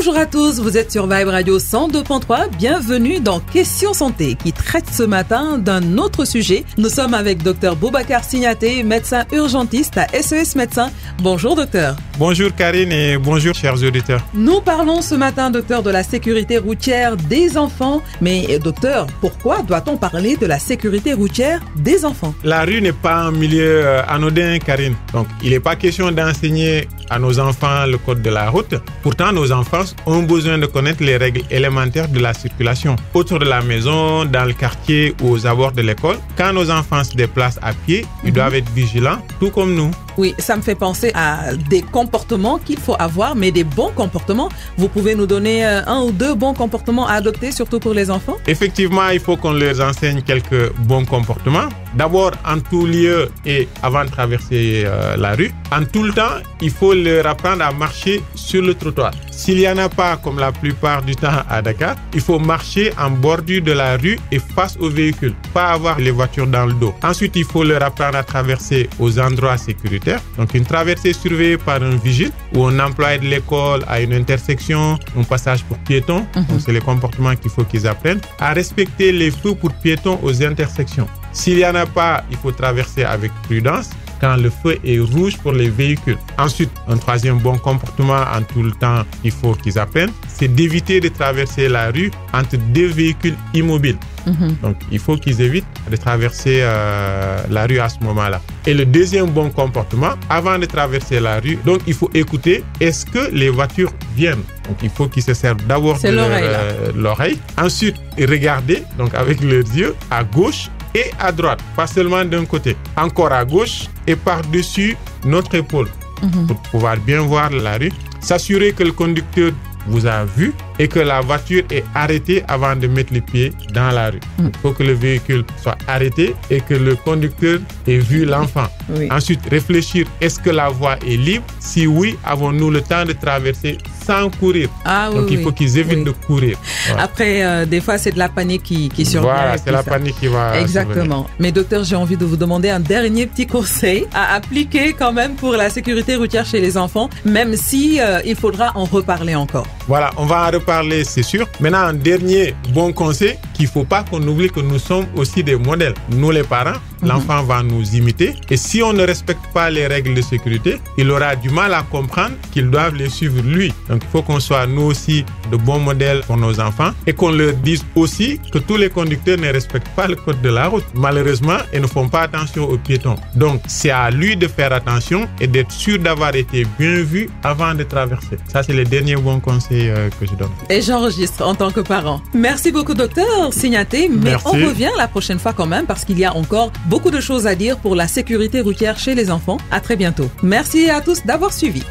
Bonjour à tous, vous êtes sur Vibe Radio 102.3. Bienvenue dans Questions Santé qui traite ce matin d'un autre sujet. Nous sommes avec Dr Boubacar Signaté, médecin urgentiste à SES Médecins. Bonjour docteur. Bonjour Karine et bonjour chers auditeurs. Nous parlons ce matin, docteur, de la sécurité routière des enfants. Mais docteur, pourquoi doit-on parler de la sécurité routière des enfants? La rue n'est pas un milieu anodin, Karine. Donc, il n'est pas question d'enseigner à nos enfants le code de la route. Pourtant, nos enfants ont besoin de connaître les règles élémentaires de la circulation. Autour de la maison, dans le quartier ou aux abords de l'école, quand nos enfants se déplacent à pied, ils doivent être vigilants, tout comme nous. Oui, ça me fait penser à des comportements qu'il faut avoir, mais des bons comportements. Vous pouvez nous donner un ou deux bons comportements à adopter, surtout pour les enfants? Effectivement, il faut qu'on leur enseigne quelques bons comportements. D'abord, en tout lieu et avant de traverser la rue, en tout le temps, il faut leur apprendre à marcher sur le trottoir. S'il n'y en a pas, comme la plupart du temps à Dakar, il faut marcher en bordure de la rue et face aux véhicules, pas avoir les voitures dans le dos. Ensuite, il faut leur apprendre à traverser aux endroits sécuritaires. Donc, une traversée surveillée par un vigile ou un employé de l'école à une intersection, un passage pour piétons. Donc, c'est les comportements qu'il faut qu'ils apprennent. À respecter les feux pour piétons aux intersections. S'il n'y en a pas, il faut traverser avec prudence quand le feu est rouge pour les véhicules. Ensuite, un troisième bon comportement en tout le temps qu'il faut qu'ils apprennent, c'est d'éviter de traverser la rue entre deux véhicules immobiles. Donc, il faut qu'ils évitent de traverser la rue à ce moment-là. Et le deuxième bon comportement, avant de traverser la rue, donc il faut écouter, est-ce que les voitures viennent? Donc, il faut qu'ils se servent d'abord de l'oreille. Ensuite, regarder, donc avec leurs yeux, à gauche et à droite, pas seulement d'un côté. Encore à gauche et par-dessus notre épaule pour pouvoir bien voir la rue. S'assurer que le conducteur vous a vu et que la voiture est arrêtée avant de mettre les pieds dans la rue. Il faut que le véhicule soit arrêté et que le conducteur ait vu l'enfant. Ensuite, réfléchir, est-ce que la voie est libre? Si oui, avons-nous le temps de traverser sans courir? Donc, il faut qu'ils évitent de courir. Voilà. Après, des fois, c'est de la panique qui survient. Voilà, c'est la panique qui va Exactement. Mais docteur, j'ai envie de vous demander un dernier petit conseil à appliquer quand même pour la sécurité routière chez les enfants, même si il faudra en reparler encore. Voilà, on va en reparler, c'est sûr. Maintenant, un dernier bon conseil, qu'il ne faut pas qu'on oublie que nous sommes aussi des modèles. Nous, les parents, l'enfant va nous imiter. Et si on ne respecte pas les règles de sécurité, il aura du mal à comprendre qu'ils doivent les suivre lui. Donc, il faut qu'on soit nous aussi de bons modèles pour nos enfants et qu'on leur dise aussi que tous les conducteurs ne respectent pas le code de la route. Malheureusement, ils ne font pas attention aux piétons. Donc, c'est à lui de faire attention et d'être sûr d'avoir été bien vu avant de traverser. Ça, c'est le dernier bon conseil que je donne. Et j'enregistre en tant que parent. Merci beaucoup, docteur Signaté. Mais on revient la prochaine fois quand même parce qu'il y a encore beaucoup de choses à dire pour la sécurité routière chez les enfants. À très bientôt. Merci à tous d'avoir suivi.